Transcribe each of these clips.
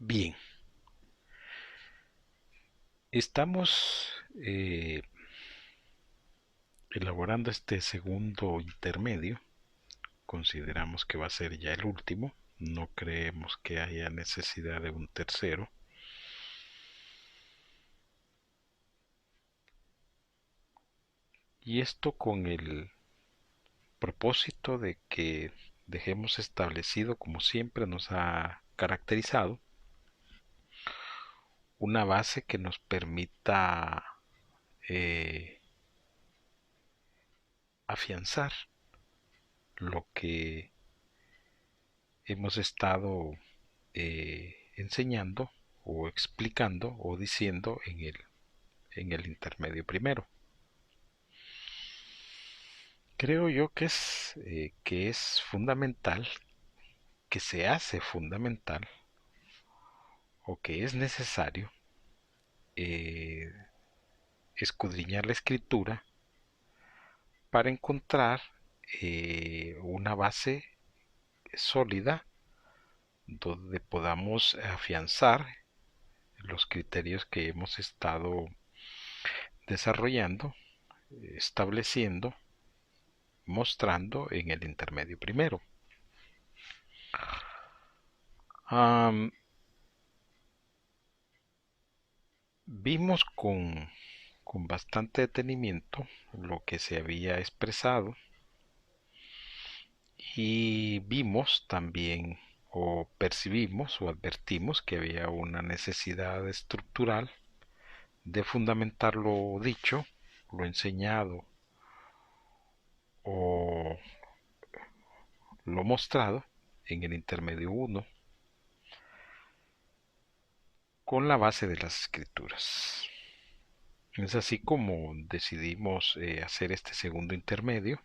Bien, estamos elaborando este segundo intermedio. Consideramos que va a ser ya el último. No creemos que haya necesidad de un tercero. Y esto con el propósito de que dejemos establecido, como siempre nos ha caracterizado, una base que nos permita eh, afianzar lo que hemos estado enseñando o explicando o diciendo en el intermedio primero. Creo yo que es fundamental, que se hace fundamental o que es necesario eh, escudriñar la escritura para encontrar una base sólida donde podamos afianzar los criterios que hemos estado desarrollando, estableciendo, mostrando en el intermedio primero. Um, Vimos con bastante detenimiento lo que se había expresado y vimos también o percibimos o advertimos que había una necesidad estructural de fundamentar lo dicho, lo enseñado o lo mostrado en el intermedio uno con la base de las escrituras. Es así como decidimos hacer este segundo intermedio,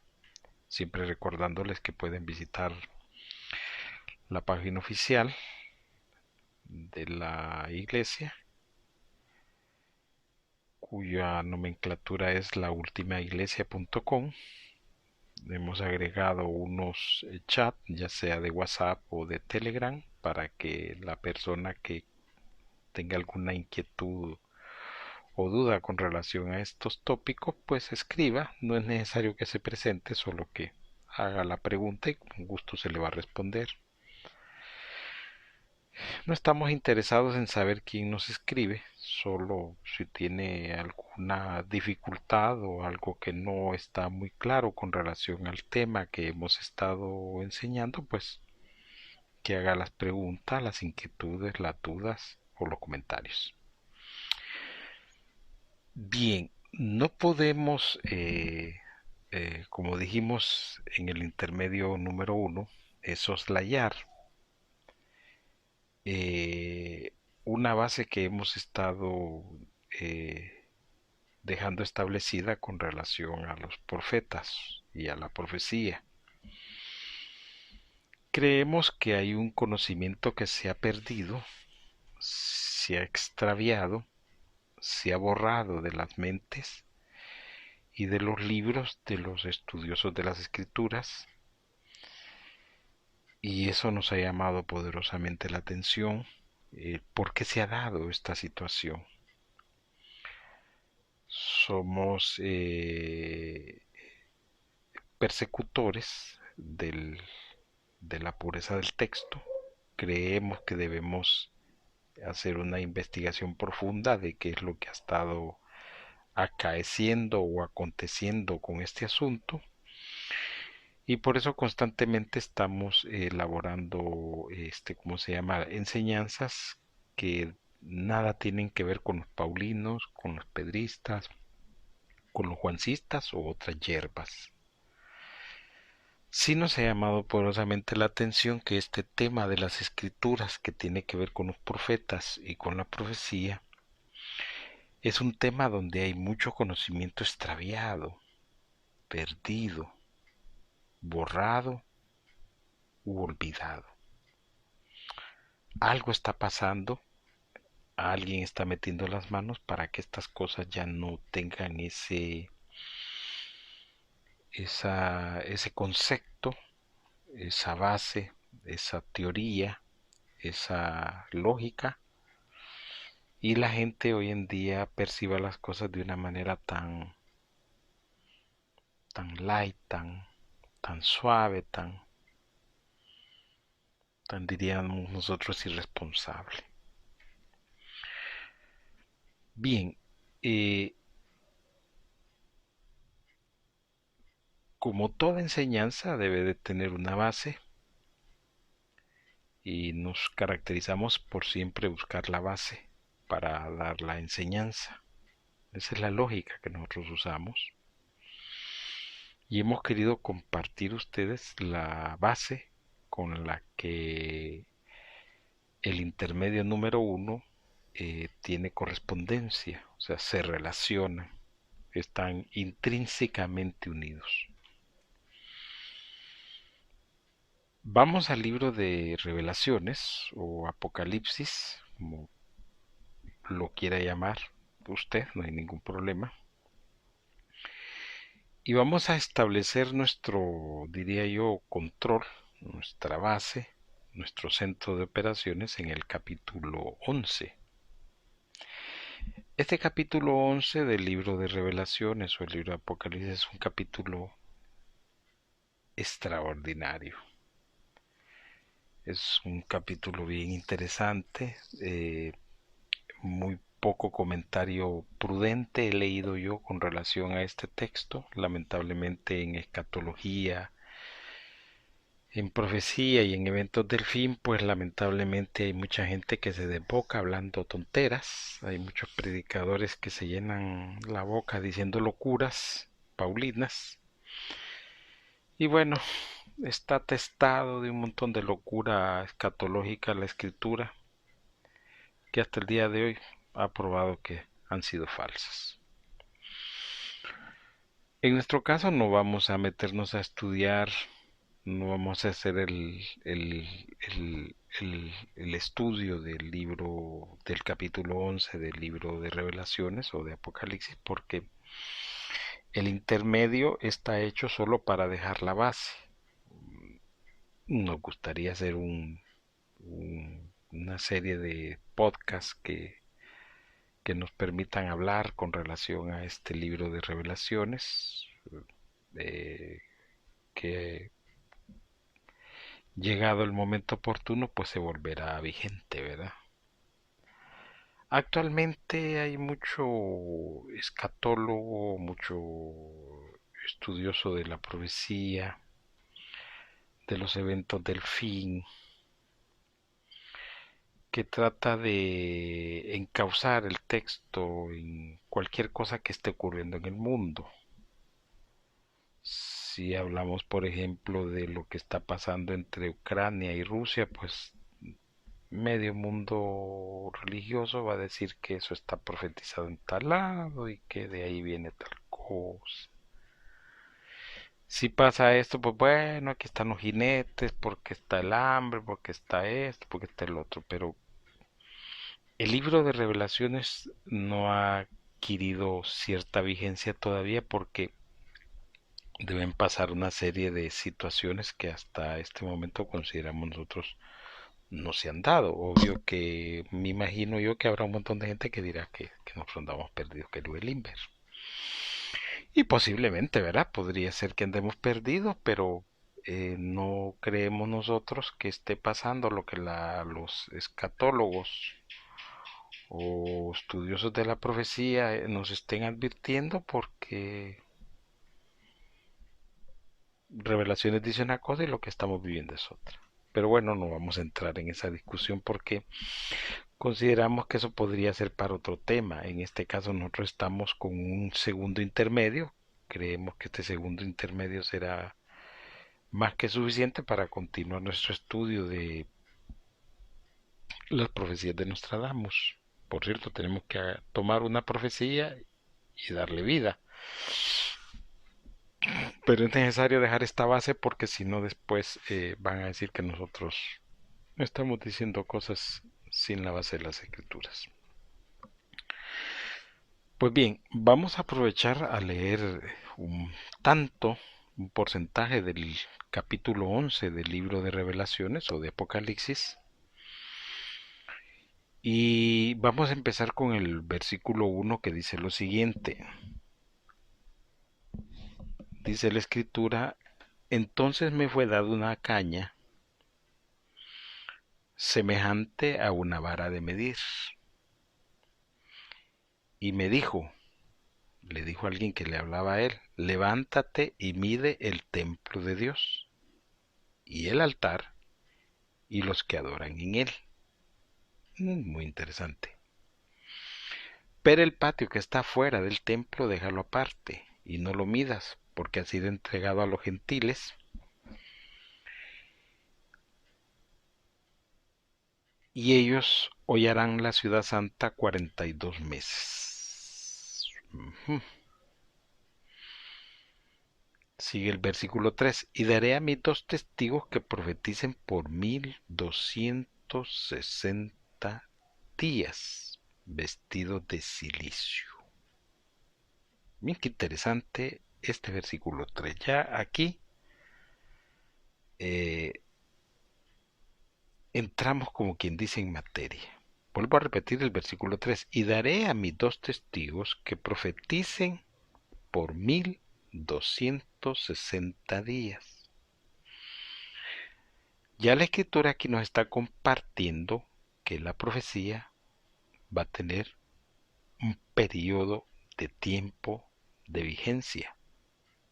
siempre recordándoles que pueden visitar la página oficial de la iglesia, cuya nomenclatura es laultimaiglesia.com. Hemos agregado unos chats, ya sea de WhatsApp o de Telegram, para que la persona que tenga alguna inquietud o duda con relación a estos tópicos, pues escriba. No es necesario que se presente, solo que haga la pregunta y con gusto se le va a responder. No estamos interesados en saber quién nos escribe, solo si tiene alguna dificultad o algo que no está muy claro con relación al tema que hemos estado enseñando, pues que haga las preguntas, las inquietudes, las dudas o los comentarios. Bien, no podemos, como dijimos en el intermedio número uno, soslayar eh, una base que hemos estado eh, dejando establecida con relación a los profetas y a la profecía. Creemos que hay un conocimiento que se ha perdido, se ha extraviado, se ha borrado de las mentes y de los libros de los estudiosos de las escrituras, y eso nos ha llamado poderosamente la atención. ¿Por qué se ha dado esta situación? Somos persecutores de la pureza del texto. Creemos que debemos hacer una investigación profunda de qué es lo que ha estado acaeciendo o aconteciendo con este asunto, y por eso constantemente estamos elaborando ¿cómo se llama? Enseñanzas que nada tienen que ver con los paulinos, con los pedristas, con los juancistas o otras hierbas. Sí nos ha llamado poderosamente la atención que este tema de las escrituras, que tiene que ver con los profetas y con la profecía, es un tema donde hay mucho conocimiento extraviado, perdido, borrado u olvidado. Algo está pasando, alguien está metiendo las manos para que estas cosas ya no tengan ese concepto, esa base, esa teoría esa lógica y la gente hoy en día perciba las cosas de una manera tan light, tan suave, tan diríamos nosotros irresponsable. Bien, como toda enseñanza debe de tener una base y nos caracterizamos por siempre buscar la base para dar la enseñanza. Esa es la lógica que nosotros usamos y hemos querido compartir ustedes la base con la que el intermedio número uno tiene correspondencia, o sea, se relacionan, están intrínsecamente unidos. Vamos al libro de Revelaciones o Apocalipsis, como lo quiera llamar usted, no hay ningún problema. Y vamos a establecer nuestro, diría yo, control, nuestra base, nuestro centro de operaciones en el capítulo 11. Este capítulo 11 del libro de Revelaciones o el libro de Apocalipsis es un capítulo extraordinario. Es un capítulo bien interesante, muy poco comentario prudente he leído yo con relación a este texto. Lamentablemente en escatología, en profecía y en eventos del fin, pues lamentablemente hay mucha gente que se desboca hablando tonteras. Hay muchos predicadores que se llenan la boca diciendo locuras paulinas. Y bueno, está atestado de un montón de locura escatológica la escritura, que hasta el día de hoy ha probado que han sido falsas. En nuestro caso no vamos a meternos a estudiar, no vamos a hacer el estudio del libro, del capítulo 11 del libro de Revelaciones o de Apocalipsis, porque el intermedio está hecho solo para dejar la base. Nos gustaría hacer una serie de podcasts que nos permitan hablar con relación a este libro de Revelaciones, eh, que llegado el momento oportuno, pues se volverá vigente, ¿verdad? Actualmente hay mucho escatólogo, mucho estudioso de la profecía, de los eventos del fin, que trata de encauzar el texto en cualquier cosa que esté ocurriendo en el mundo. Si hablamos, por ejemplo, de lo que está pasando entre Ucrania y Rusia, pues medio mundo religioso va a decir que eso está profetizado en tal lado y que de ahí viene tal cosa. Si pasa esto, pues bueno, aquí están los jinetes, porque está el hambre, porque está esto, porque está el otro, pero el libro de Revelaciones no ha adquirido cierta vigencia todavía porque deben pasar una serie de situaciones que hasta este momento consideramos nosotros no se han dado. Obvio que me imagino yo que habrá un montón de gente que dirá que nos andamos perdidos, que el Inver. Y posiblemente, ¿verdad? Podría ser que andemos perdidos, pero no creemos nosotros que esté pasando lo que los escatólogos o estudiosos de la profecía nos estén advirtiendo, porque Revelaciones dice una cosa y lo que estamos viviendo es otra. Pero bueno, no vamos a entrar en esa discusión porque consideramos que eso podría ser para otro tema. En este caso nosotros estamos con un segundo intermedio. Creemos que este segundo intermedio será más que suficiente para continuar nuestro estudio de las profecías de Nostradamus. Por cierto, tenemos que tomar una profecía y darle vida. Pero es necesario dejar esta base porque si no después van a decir que nosotros estamos diciendo cosas sin la base de las escrituras. Pues bien, vamos a aprovechar a leer un porcentaje del capítulo 11 del libro de Revelaciones o de Apocalipsis, Y vamos a empezar con el versículo 1 que dice lo siguiente. Dice la escritura: entonces me fue dada una caña semejante a una vara de medir. Y me dijo, le dijo a alguien que le hablaba a él: levántate y mide el templo de Dios, y el altar, y los que adoran en él. Muy interesante. Pero el patio que está fuera del templo déjalo aparte, y no lo midas, porque ha sido entregado a los gentiles, y ellos hollarán la ciudad santa 42 meses. Sigue el versículo 3: y daré a mis 2 testigos que profeticen por 1260 días, vestidos de silicio. Bien, qué interesante este versículo 3. Ya aquí eh, entramos, como quien dice, en materia. Vuelvo a repetir el versículo 3: y daré a mis 2 testigos que profeticen por 1260 días. Ya la escritura aquí nos está compartiendo que la profecía va a tener un periodo de tiempo de vigencia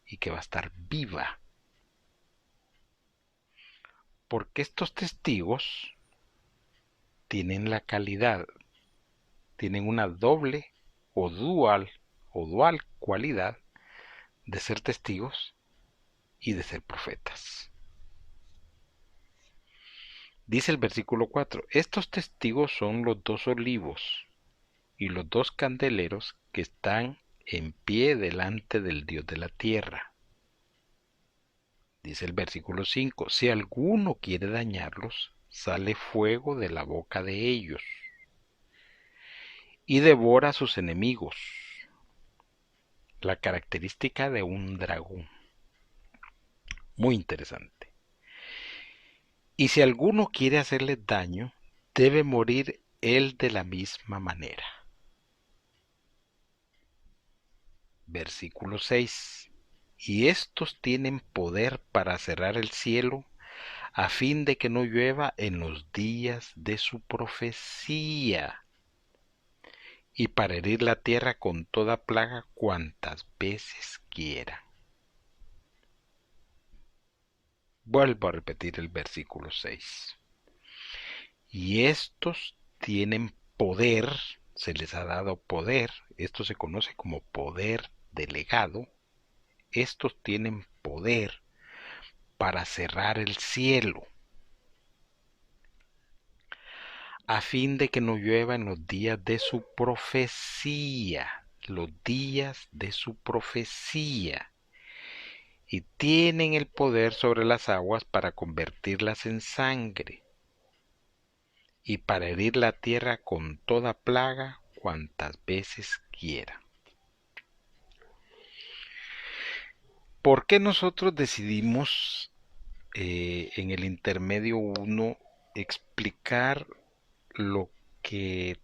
y que va a estar viva. Porque estos testigos tienen la calidad, tienen una doble o dual cualidad de ser testigos y de ser profetas. Dice el versículo 4: estos testigos son los 2 olivos y los 2 candeleros que están en pie delante del Dios de la tierra. Dice el versículo 5: si alguno quiere dañarlos, sale fuego de la boca de ellos y devora a sus enemigos. La característica de un dragón. Muy interesante. Y si alguno quiere hacerle daño, debe morir él de la misma manera. Versículo 6: y estos tienen poder para cerrar el cielo, a fin de que no llueva en los días de su profecía, y para herir la tierra con toda plaga cuantas veces quieran. Vuelvo a repetir el versículo 6. Y estos tienen poder, se les ha dado poder, esto se conoce como poder delegado. Estos tienen poder para cerrar el cielo, a fin de que no llueva en los días de su profecía, los días de su profecía, y tienen el poder sobre las aguas para convertirlas en sangre, y para herir la tierra con toda plaga cuantas veces quieran. ¿Por qué nosotros decidimos en el intermedio 1 explicar lo que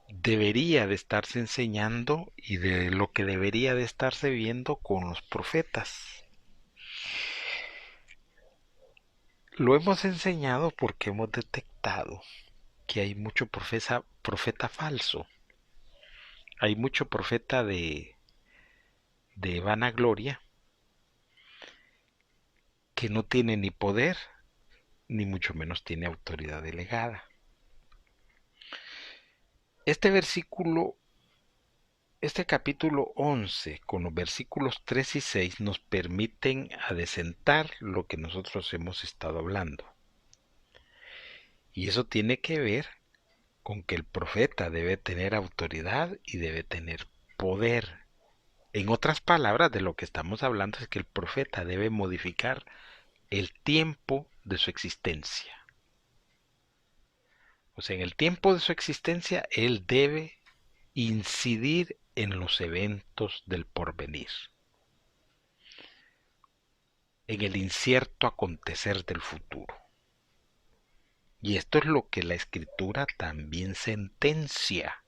debería de estarse enseñando y de lo que debería de estarse viendo con los profetas? Lo hemos enseñado porque hemos detectado que hay mucho profeta falso, hay mucho profeta de vanagloria que no tiene ni poder ni mucho menos tiene autoridad delegada. Este versículo, este capítulo 11 con los versículos 3 y 6 nos permiten adecentar lo que nosotros hemos estado hablando. Y eso tiene que ver con que el profeta debe tener autoridad y debe tener poder. En otras palabras, de lo que estamos hablando es que el profeta debe modificar el tiempo de su existencia. O sea, en el tiempo de su existencia, él debe incidir en los eventos del porvenir, en el incierto acontecer del futuro. Y esto es lo que la Escritura también sentencia.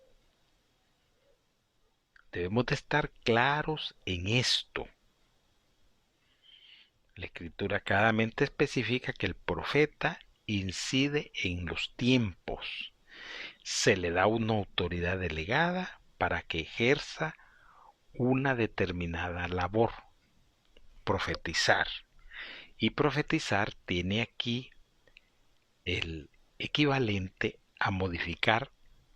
Debemos de estar claros en esto. La Escritura claramente especifica que el profeta incide en los tiempos. Se le da una autoridad delegada para que ejerza una determinada labor, profetizar. Y profetizar tiene aquí el equivalente a modificar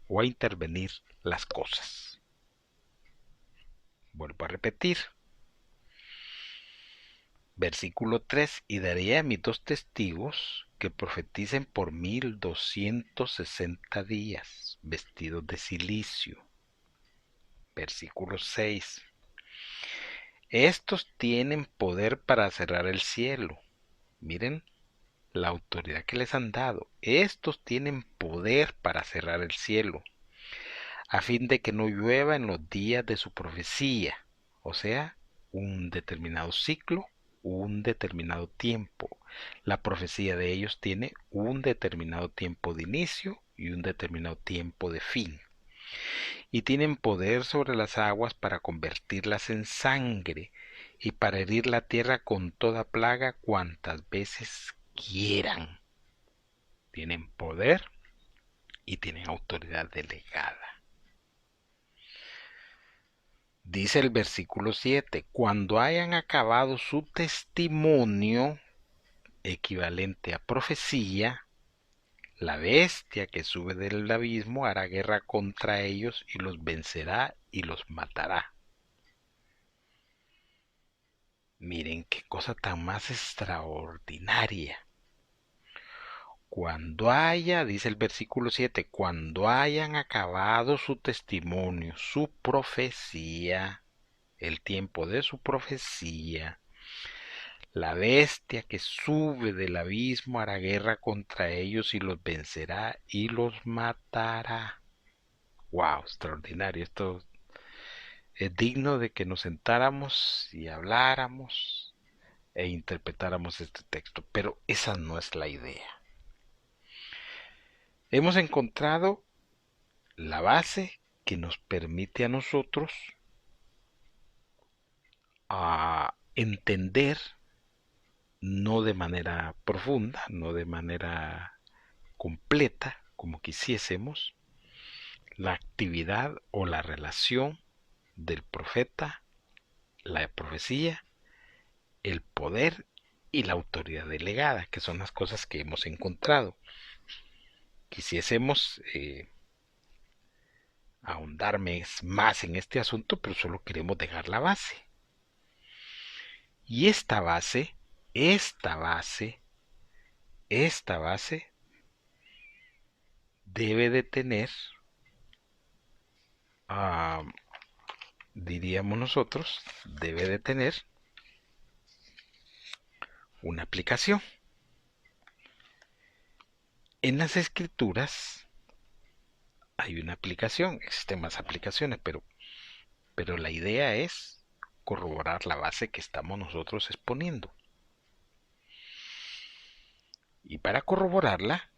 o a intervenir las cosas. Vuelvo a repetir. Versículo 3: y daré a mis 2 testigos que profeticen por 1260 días, vestidos de cilicio. Versículo 6: estos tienen poder para cerrar el cielo. Miren la autoridad que les han dado. Estos tienen poder para cerrar el cielo, a fin de que no llueva en los días de su profecía, o sea, un determinado ciclo, un determinado tiempo. La profecía de ellos tiene un determinado tiempo de inicio y un determinado tiempo de fin. Y tienen poder sobre las aguas para convertirlas en sangre y para herir la tierra con toda plaga cuantas veces quieran. Tienen poder y tienen autoridad delegada. Dice el versículo 7: cuando hayan acabado su testimonio, equivalente a profecía, la bestia que sube del abismo hará guerra contra ellos y los vencerá y los matará. Miren qué cosa tan más extraordinaria. Cuando haya, dice el versículo 7, cuando hayan acabado su testimonio, su profecía, el tiempo de su profecía, la bestia que sube del abismo hará guerra contra ellos y los vencerá y los matará. ¡Wow! Extraordinario. Esto es digno de que nos sentáramos y habláramos e interpretáramos este texto, pero esa no es la idea. Hemos encontrado la base que nos permite a nosotros entender, no de manera profunda, no de manera completa, como quisiésemos, la actividad o la relación del profeta, la profecía, el poder y la autoridad delegada, que son las cosas que hemos encontrado. Quisiésemos ahondar más en este asunto, pero solo queremos dejar la base. Y esta base debe de tener, diríamos nosotros, debe de tener una aplicación. En las escrituras hay una aplicación, existen más aplicaciones, pero la idea es corroborar la base que estamos nosotros exponiendo. Y para corroborarla,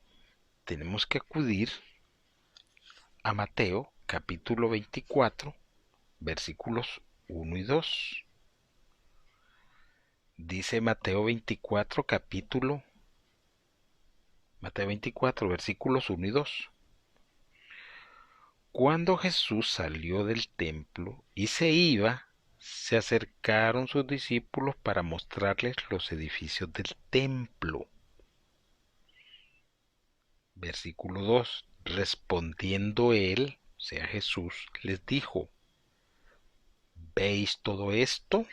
tenemos que acudir a Mateo capítulo 24, versículos 1 y 2. Dice Mateo 24, versículos 1 y 2. Cuando Jesús salió del templo y se iba, se acercaron sus discípulos para mostrarles los edificios del templo. Versículo 2. Respondiendo él, o sea Jesús, les dijo: ¿veis todo esto?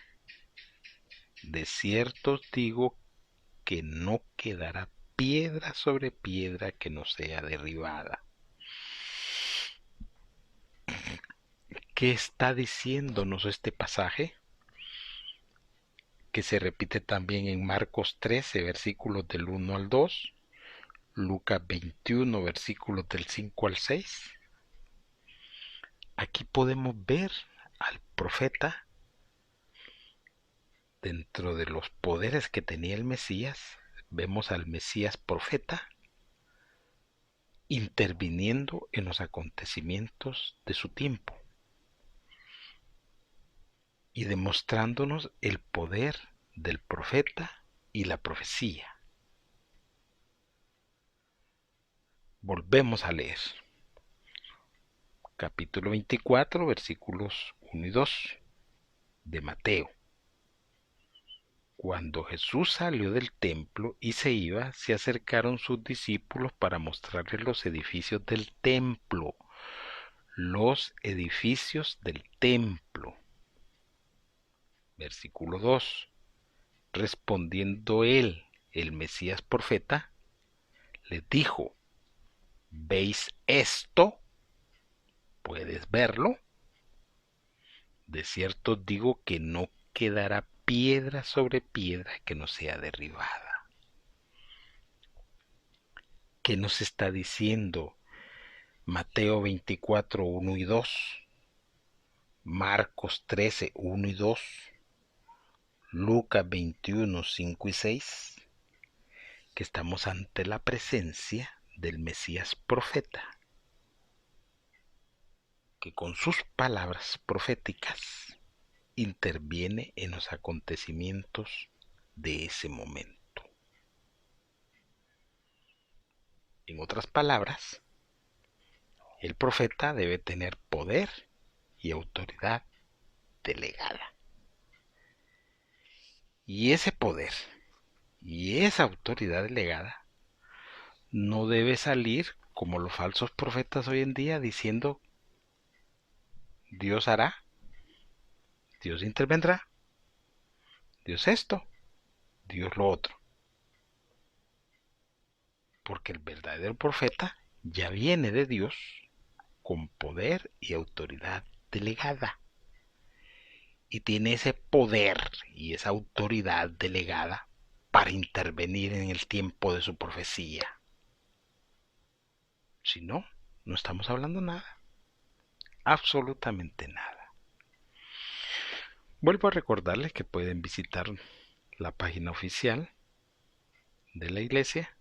De cierto os digo que no quedará piedra sobre piedra que no sea derribada. ¿Qué está diciéndonos este pasaje? Que se repite también en Marcos 13, versículos del 1 al 2, Lucas 21, versículos del 5 al 6. Aquí podemos ver al profeta, dentro de los poderes que tenía el Mesías, vemos al Mesías profeta, interviniendo en los acontecimientos de su tiempo y demostrándonos el poder del profeta y la profecía. Volvemos a leer. Capítulo 24, versículos 1 y 2 de Mateo. Cuando Jesús salió del templo y se iba, se acercaron sus discípulos para mostrarles los edificios del templo. Los edificios del templo. Versículo 2. Respondiendo él, el Mesías profeta, les dijo: ¿veis esto? ¿Puedes verlo? De cierto os digo que no quedará piedra sobre piedra que no sea derribada. ¿Qué nos está diciendo Mateo 24, 1 y 2? Marcos 13, 1 y 2. Lucas 21, 5 y 6. Que estamos ante la presencia del Mesías profeta, que con sus palabras proféticas interviene en los acontecimientos de ese momento. En otras palabras, el profeta debe tener poder y autoridad delegada. Y ese poder y esa autoridad delegada no debe salir como los falsos profetas hoy en día diciendo: Dios hará, Dios intervendrá, Dios esto, Dios lo otro. Porque el verdadero profeta ya viene de Dios con poder y autoridad delegada. Y tiene ese poder y esa autoridad delegada para intervenir en el tiempo de su profecía. Si no, no estamos hablando nada. Absolutamente nada. Vuelvo a recordarles que pueden visitar la página oficial de la iglesia.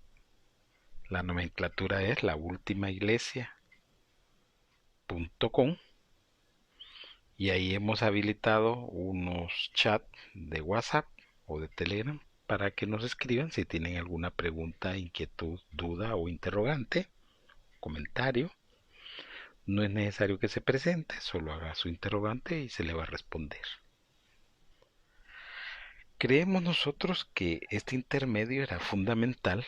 La nomenclatura es laultimaiglesia.com y ahí hemos habilitado unos chats de WhatsApp o de Telegram para que nos escriban si tienen alguna pregunta, inquietud, duda o interrogante, comentario. No es necesario que se presente, solo haga su interrogante y se le va a responder. Creemos nosotros que este intermedio era fundamental.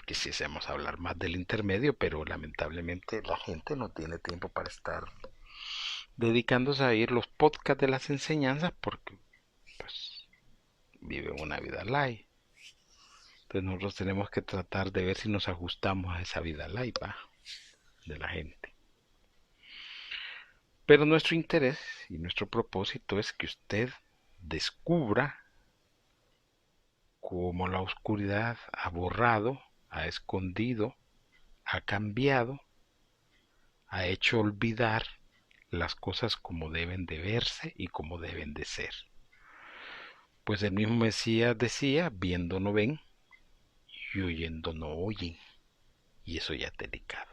Quisiésemos hablar más del intermedio, pero lamentablemente la gente no tiene tiempo para estar dedicándose a oír los podcasts de las enseñanzas porque pues viven una vida light. Entonces nosotros tenemos que tratar de ver si nos ajustamos a esa vida light, ¿va? De la gente. Pero nuestro interés y nuestro propósito es que usted descubra cómo la oscuridad ha borrado, ha escondido, ha cambiado, ha hecho olvidar las cosas como deben de verse y como deben de ser. Pues el mismo Mesías decía: viendo no ven y oyendo no oyen. Y eso ya es delicado.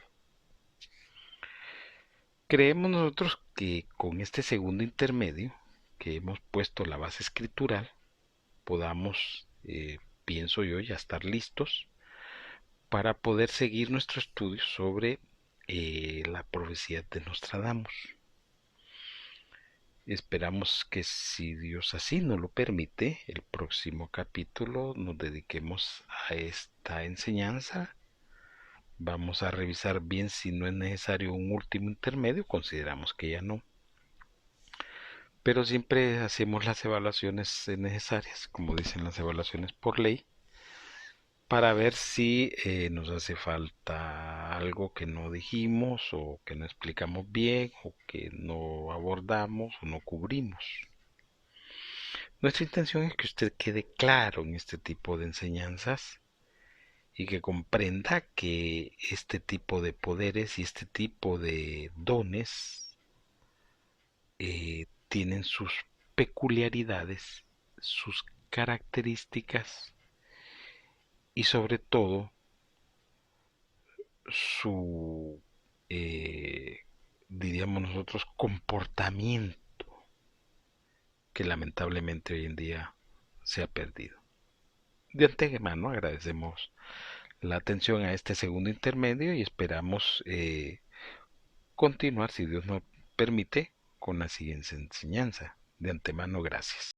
Creemos nosotros que con este segundo intermedio, que hemos puesto la base escritural, podamos, pienso yo, ya estar listos para poder seguir nuestro estudio sobre la profecía de Nostradamus. Esperamos que, si Dios así nos lo permite, el próximo capítulo nos dediquemos a esta enseñanza. Vamos a revisar bien si no es necesario un último intermedio, consideramos que ya no. Pero siempre hacemos las evaluaciones necesarias, como dicen las evaluaciones por ley, para ver si nos hace falta algo que no dijimos o que no explicamos bien o que no abordamos o no cubrimos. Nuestra intención es que usted quede claro en este tipo de enseñanzas y que comprenda que este tipo de poderes y este tipo de dones tienen sus peculiaridades, sus características y sobre todo su, eh, diríamos nosotros, comportamiento que lamentablemente hoy en día se ha perdido. De antemano agradecemos la atención a este segundo intermedio y esperamos continuar, si Dios nos permite, con la siguiente enseñanza. De antemano, gracias.